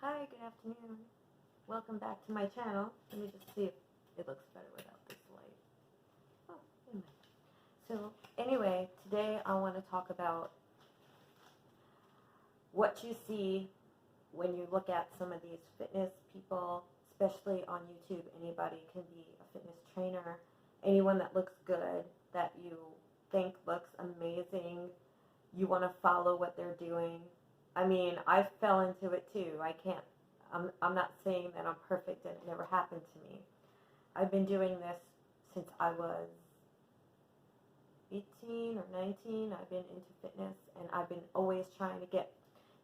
Hi, good afternoon. Welcome back to my channel. Let me just see if it looks better without this light. Oh, wait a minute. So anyway, today I want to talk about what you see when you look at some of these fitness people, especially on YouTube. Anybody can be a fitness trainer. Anyone that looks good, that you think looks amazing, you want to follow what they're doing. I mean, I fell into it too. I'm not saying that I'm perfect and it never happened to me. I've been doing this since I was 18 or 19. I've been into fitness and I've been always trying to get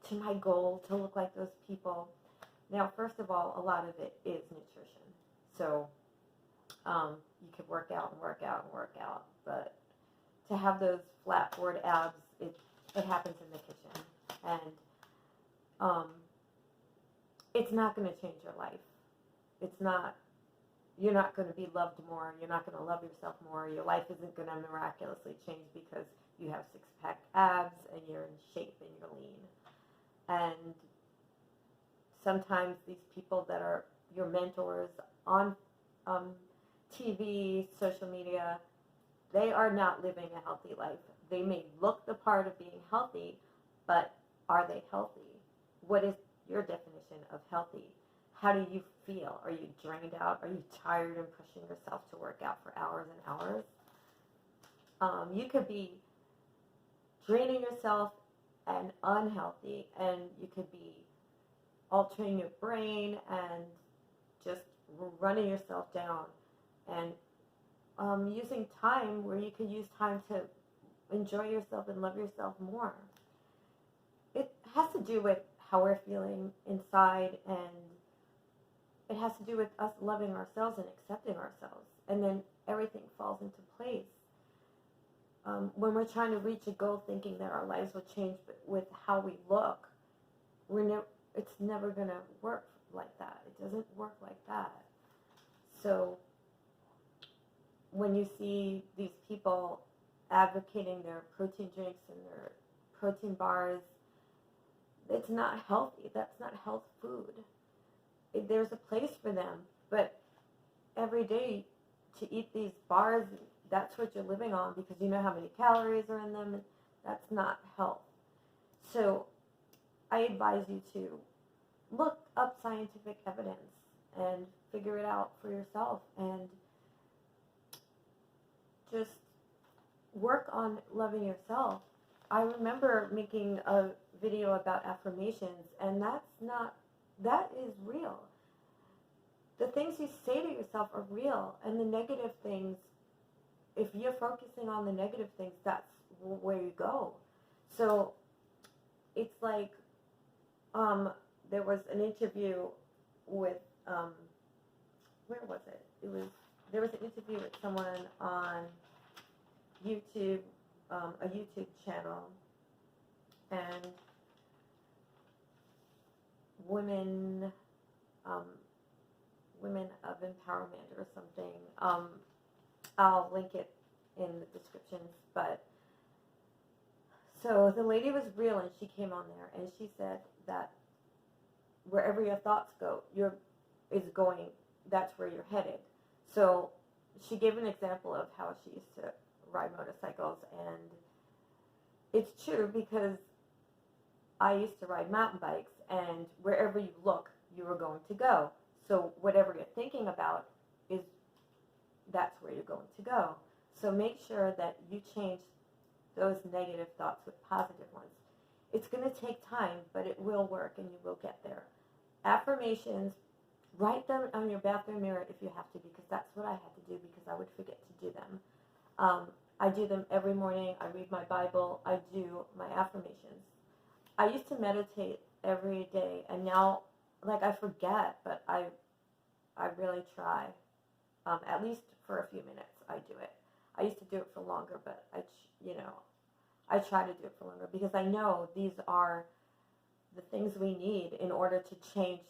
to my goal to look like those people. Now, first of all, a lot of it is nutrition. So you could work out and work out and work out, but to have those flat board abs, it happens in the kitchen. And it's not going to change your life. You're not going to be loved more. You're not going to love yourself more. Your life isn't going to miraculously change because you have six-pack abs and you're in shape and you're lean. And sometimes these people that are your mentors on TV, social media, they are not living a healthy life. They may look the part of being healthy, but are they healthy? What is your definition of healthy? How do you feel? Are you drained out? Are you tired and pushing yourself to work out for hours and hours? You could be draining yourself and unhealthy, and you could be altering your brain and just running yourself down, and using time where you could use time to enjoy yourself and love yourself more. It has to do with how we're feeling inside, and it has to do with us loving ourselves and accepting ourselves, and then everything falls into place. When we're trying to reach a goal thinking that our lives will change with how we look, it's never going to work like that. It doesn't work like that. So when you see these people advocating their protein drinks and their protein bars, it's not healthy. That's not health food. There's a place for them, but every day to eat these bars, that's what you're living on because you know how many calories are in them. And that's not health. So I advise you to look up scientific evidence and figure it out for yourself, and just work on loving yourself. I remember making a video about affirmations, and that is real. The things you say to yourself are real, and the negative things, if you're focusing on the negative things, that's where you go. So it's like there was an interview with where was it? There was an interview with someone on YouTube, a YouTube channel, and women of empowerment or something. I'll link it in the descriptions. But so the lady was real, and she came on there and she said that wherever your thoughts go, that's where you're headed. So she gave an example of how she used to ride motorcycles, and it's true because I used to ride mountain bikes, and wherever you look, you are going to go. So whatever you're thinking about that's where you're going to go. So make sure that you change those negative thoughts with positive ones. It's going to take time, but it will work and you will get there. Affirmations, write them on your bathroom mirror if you have to, because that's what I had to do because I would forget to do them. I do them every morning. I read my Bible. I do my affirmations. I used to meditate every day, and now, like, I forget, but I really try. At least for a few minutes, I do it. I used to do it for longer, but I try to do it for longer because I know these are the things we need in order to change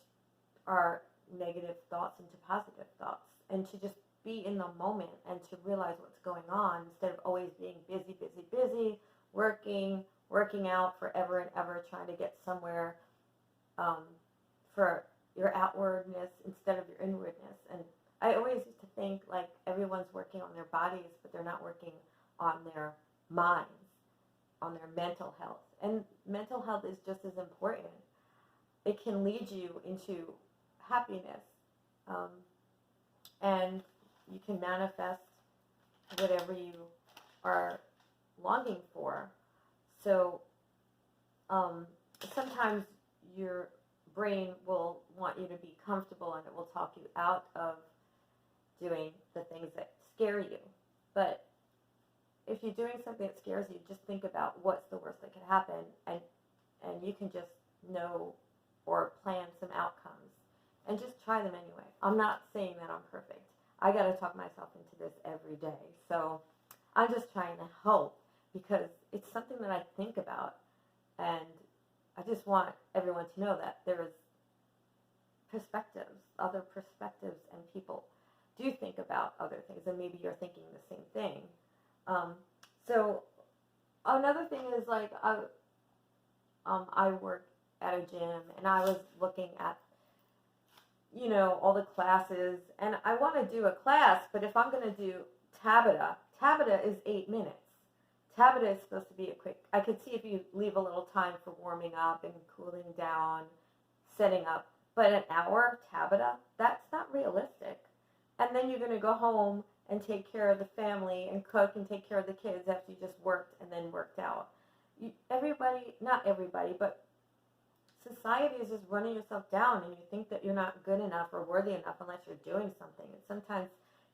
our negative thoughts into positive thoughts, and to just be in the moment and to realize what's going on instead of always being busy, working out forever and ever, trying to get somewhere for your outwardness instead of your inwardness. And I always used to think like everyone's working on their bodies, but they're not working on their minds, on their mental health. And mental health is just as important. It can lead you into happiness, and you can manifest whatever you are longing for. So sometimes your brain will want you to be comfortable, and it will talk you out of doing the things that scare you. But if you're doing something that scares you, just think about what's the worst that could happen, and you can just know or plan some outcomes, and just try them anyway. I'm not saying that I'm perfect. I got to talk myself into this every day. So I'm just trying to help, because it's something that I think about, and I just want everyone to know that there's perspectives, other perspectives, and people do think about other things, and maybe you're thinking the same thing. So another thing is like I work at a gym, and I was looking at, you know, all the classes, and I want to do a class, but if I'm going to do Tabata is 8 minutes. Tabata is supposed to be a quick, I could see if you leave a little time for warming up and cooling down, setting up, but an hour Tabata, that's not realistic. And then you're going to go home and take care of the family and cook and take care of the kids after you just worked and then worked out. Everybody, not everybody, but society is just running yourself down, and you think that you're not good enough or worthy enough unless you're doing something. And sometimes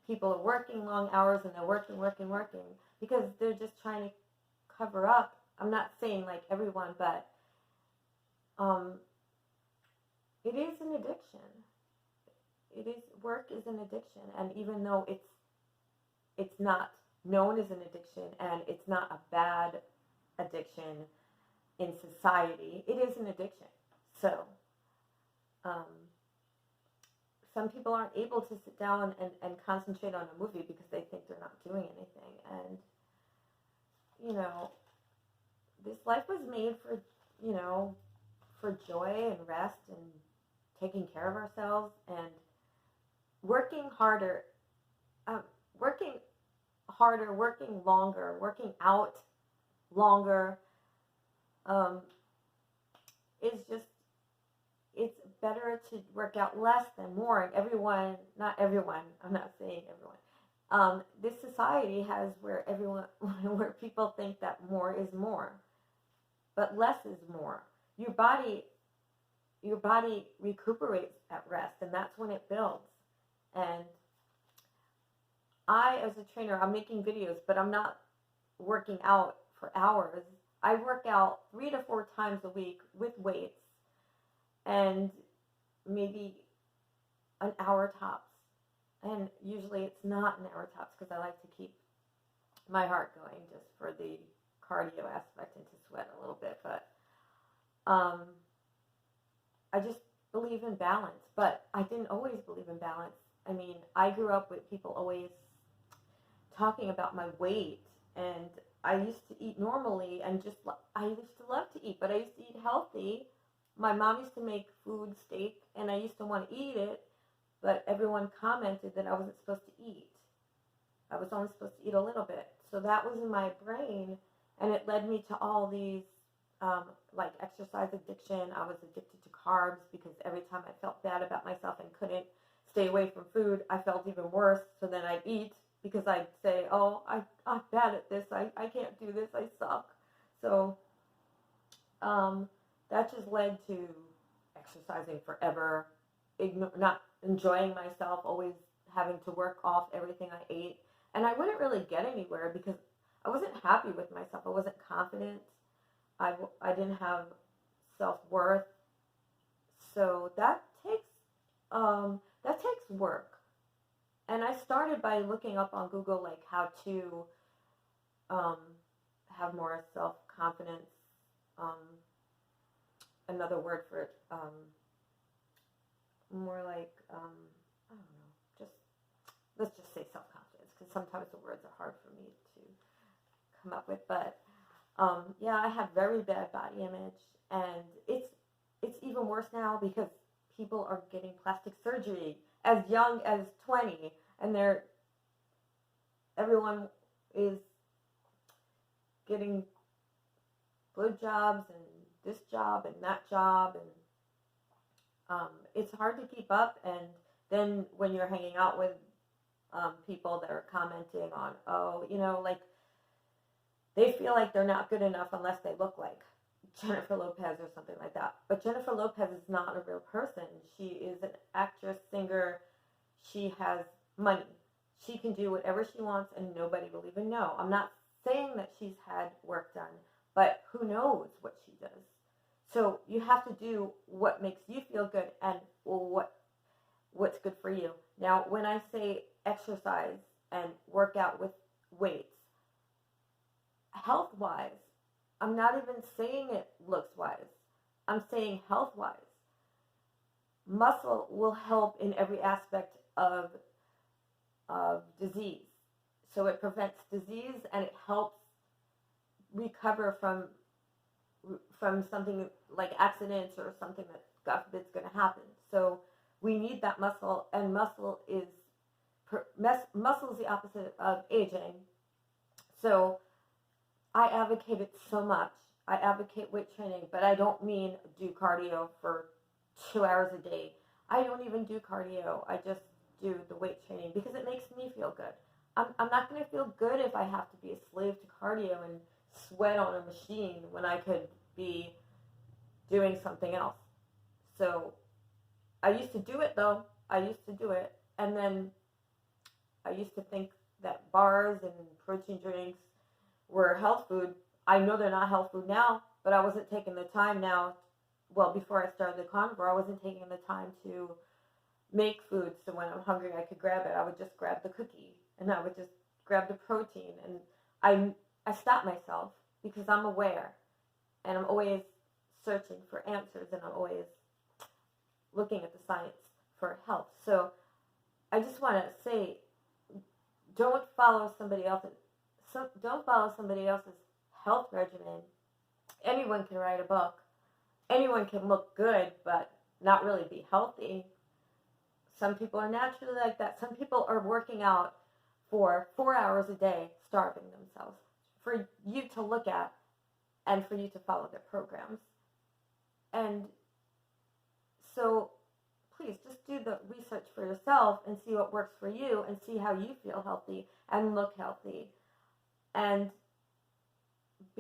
people are working long hours, and they're working because they're just trying to cover up. I'm not saying like everyone, but it is an addiction. Work is an addiction, and even though it's not known as an addiction, and it's not a bad addiction in society, it is an addiction. So some people aren't able to sit down and concentrate on a movie because they think they're not doing anything. And, you know, this life was made for, you know, for joy and rest and taking care of ourselves and working harder, working longer, working out longer, is just, it's better to work out less than more. And everyone, not everyone, I'm not saying everyone, this society has where people think that more is more, but less is more. Your body recuperates at rest, and that's when it builds. And I, as a trainer, I'm making videos, but I'm not working out for hours. I work out 3 to 4 times a week with weights, and maybe an hour tops. And usually it's not an hour tops, because I like to keep my heart going just for the cardio aspect and to sweat a little bit. But I just believe in balance. But I didn't always believe in balance. I mean, I grew up with people always talking about my weight, and I used to eat normally, and I used to love to eat, but I used to eat healthy. My mom used to make food, steak, and I used to want to eat it, but everyone commented that I wasn't supposed to eat. I was only supposed to eat a little bit. So that was in my brain, and it led me to all these, like exercise addiction. I was addicted to carbs, because every time I felt bad about myself and couldn't stay away from food, I felt even worse. So then I'd eat, because I'd say, oh, I'm bad at this. I can't do this. I suck. So that just led to exercising forever, not enjoying myself, always having to work off everything I ate. And I wouldn't really get anywhere, because I wasn't happy with myself. I wasn't confident. I didn't have self-worth. So that takes work. And I started by looking up on Google, like, how to have more self-confidence. Another word for it, more like, I don't know, let's just say self-confidence, because sometimes the words are hard for me to come up with. But yeah, I have very bad body image, and it's even worse now, because people are getting plastic surgery as young as 20, and everyone is getting good jobs and this job and that job, and it's hard to keep up. And then when you're hanging out with people that are commenting on, oh, like they feel like they're not good enough unless they look like Jennifer Lopez or something like that. But Jennifer Lopez is not a real person. She is an actress, singer. She has money. She can do whatever she wants and nobody will even know. I'm not saying that she's had work done, but who knows what she does. So you have to do what makes you feel good and what's good for you. Now, when I say exercise and work out with weights, health-wise, I'm not even saying it looks-wise. I'm saying health-wise. Muscle will help in every aspect of disease. So it prevents disease and it helps recover from something like accidents or something that God forbid is going to happen. So we need that muscle, and muscle is the opposite of aging. So I advocate it so much. I advocate weight training, but I don't mean do cardio for 2 hours a day. I don't even do cardio. I just do the weight training because it makes me feel good. I'm not going to feel good if I have to be a slave to cardio and sweat on a machine when I could be doing something else. So I used to do it though. I used to do it. And then I used to think that bars and protein drinks were health food. I know they're not health food now, but I wasn't taking the time now. Well, before I started the carnivore, I wasn't taking the time to make food. So when I'm hungry, I could grab it. I would just grab the cookie and I would just grab the protein. And I stopped myself because I'm aware and I'm always searching for answers and I'm always looking at the science for health. So I just want to say, don't follow somebody else's health regimen. Anyone can write a book. Anyone can look good, but not really be healthy. Some people are naturally like that. Some people are working out for 4 hours a day, starving themselves for you to look at and for you to follow their programs. And so please just do the research for yourself and see what works for you and see how you feel healthy and look healthy. And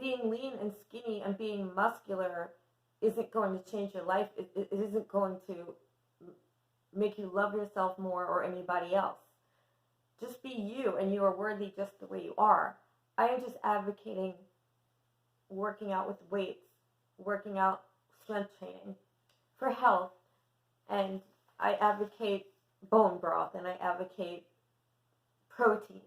being lean and skinny and being muscular isn't going to change your life. It isn't going to make you love yourself more or anybody else. Just be you, and you are worthy just the way you are. I am just advocating working out with weights, working out strength training for health, and I advocate bone broth, and I advocate protein.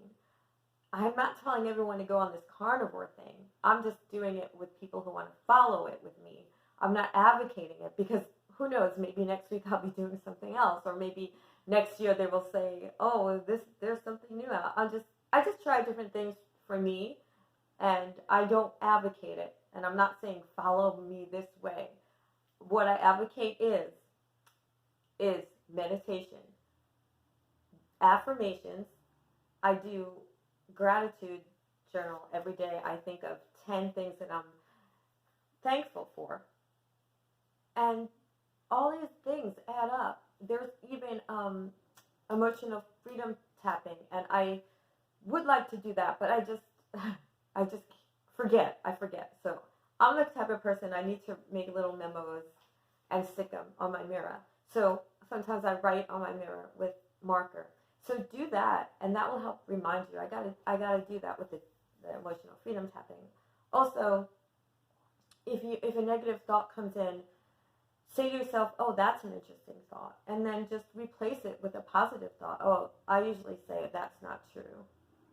I'm not telling everyone to go on this carnivore thing. I'm just doing it with people who want to follow it with me. I'm not advocating it because who knows, maybe next week I'll be doing something else, or maybe next year they will say, oh, there's something new out. I just try different things for me, and I don't advocate it. And I'm not saying follow me this way. What I advocate is meditation, affirmations. I do gratitude journal every day. I think of 10 things that I'm thankful for. And all these things add up. There's even emotional freedom tapping, and I would like to do that, but I just forget. I forget. So I'm the type of person, I need to make little memos and stick them on my mirror. So sometimes I write on my mirror with marker. So do that, and that will help remind you. I gotta do that with the emotional freedom tapping. Also, if a negative thought comes in, say to yourself, oh, that's an interesting thought, and then just replace it with a positive thought. Oh, I usually say that's not true,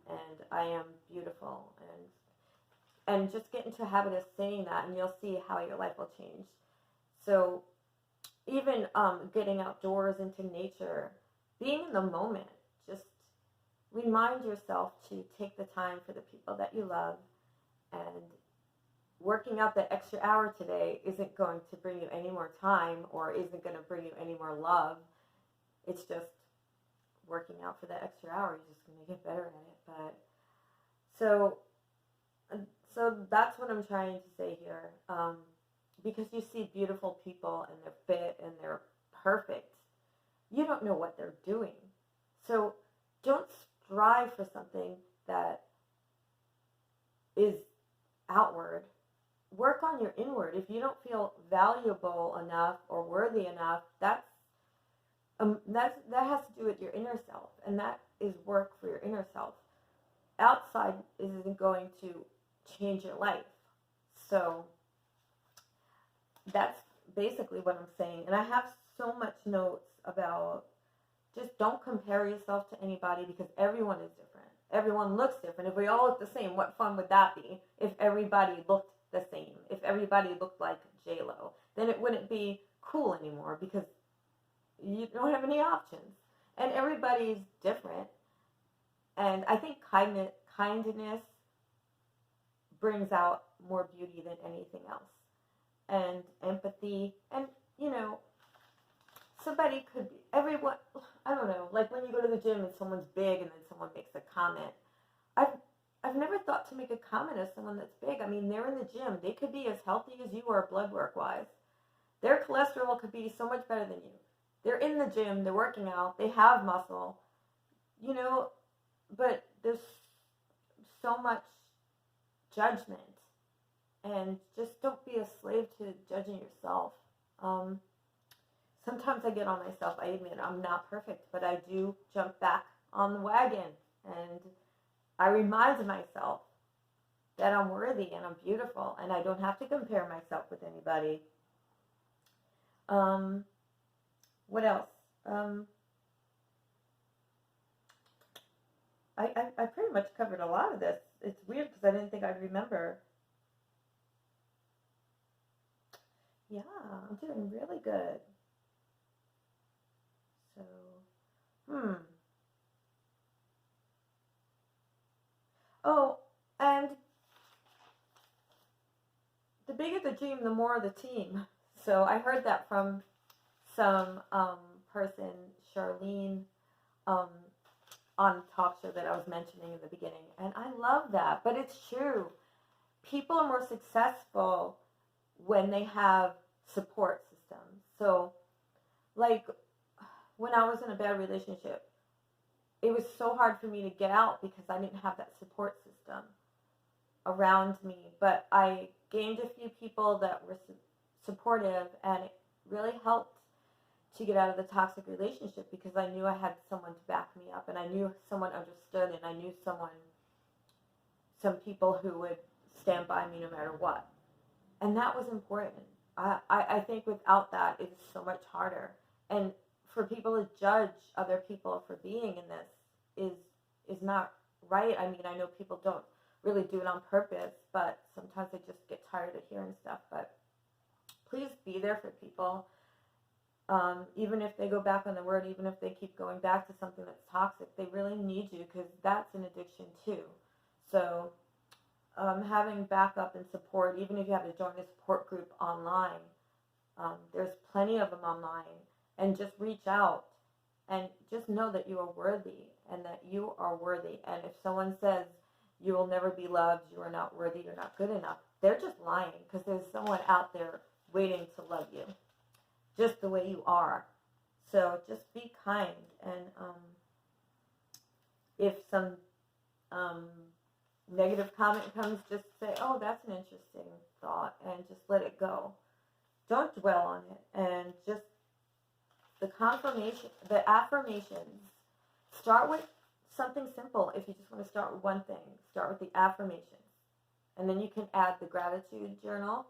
and I am beautiful, and just get into a habit of saying that, and you'll see how your life will change. So even getting outdoors into nature, being in the moment, just remind yourself to take the time for the people that you love and working out the extra hour today isn't going to bring you any more time or isn't going to bring you any more love. It's just working out for that extra hour. You're just going to get better at it. But so that's what I'm trying to say here. Because you see beautiful people and they're fit and they're perfect. You don't know what they're doing. So don't strive for something that is outward. Work on your inward. If you don't feel valuable enough or worthy enough, that has to do with your inner self, and that is work for your inner self. Outside isn't going to change your life. So that's basically what I'm saying. And I have so much notes about just don't compare yourself to anybody because everyone is different. Everyone looks different. If we all look the same, what fun would that be? If everybody looked the same, if everybody looked like J-Lo, then it wouldn't be cool anymore because you don't have any options. And everybody's different. And I think kindness brings out more beauty than anything else. And empathy. And, somebody could be, everyone, I don't know, like when you go to the gym and someone's big and then someone makes a comment. I've never thought to make a comment as someone that's big. I mean, they're in the gym. They could be as healthy as you are blood work-wise. Their cholesterol could be so much better than you. They're in the gym. They're working out. They have muscle. But there's so much judgment. And just don't be a slave to judging yourself. Sometimes I get on myself. I admit I'm not perfect, but I do jump back on the wagon. And I remind myself that I'm worthy and I'm beautiful and I don't have to compare myself with anybody. What else? I pretty much covered a lot of this. It's weird because I didn't think I'd remember. Yeah, I'm doing really good. So, Oh, and the bigger the dream, the more the team. So I heard that from some person, Charlene, on a talk show that I was mentioning in the beginning. And I love that. But it's true. People are more successful when they have support systems. So, like, when I was in a bad relationship, it was so hard for me to get out because I didn't have that support system around me. But I gained a few people that were supportive, and it really helped to get out of the toxic relationship because I knew I had someone to back me up, and I knew someone understood, and I knew some people who would stand by me no matter what. And that was important. I think without that, it's so much harder. And for people to judge other people for being in this is not right. I mean, I know people don't really do it on purpose, but sometimes I just get tired of hearing stuff. But please be there for people, even if they go back on the word, even if they keep going back to something that's toxic. They really need you because that's an addiction too. So having backup and support, even if you have to join a support group online, there's plenty of them online. And just reach out and just know that you are worthy and that you are worthy. And if someone says you will never be loved, you are not worthy, you're not good enough, they're just lying because there's someone out there waiting to love you just the way you are. So just be kind. And if some negative comment comes, just say, oh, that's an interesting thought, and just let it go. Don't dwell on it, and just the affirmations. Start with something simple. If you just want to start with one thing, start with the affirmations. And then you can add the gratitude journal.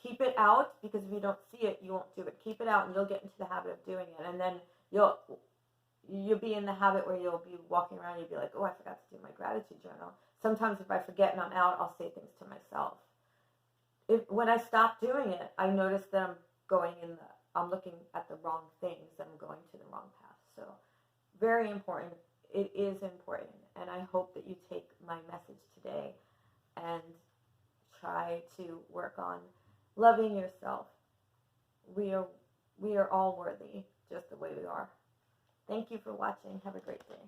Keep it out because if you don't see it, you won't do it. Keep it out and you'll get into the habit of doing it. And then you'll be in the habit where you'll be walking around and you'll be like, oh, I forgot to do my gratitude journal. Sometimes if I forget and I'm out, I'll say things to myself. When I stop doing it, I notice that I'm looking at the wrong things and I'm going to the wrong path. So very important. It is important. And I hope that you take my message today and try to work on loving yourself. We are all worthy just the way we are. Thank you for watching. Have a great day.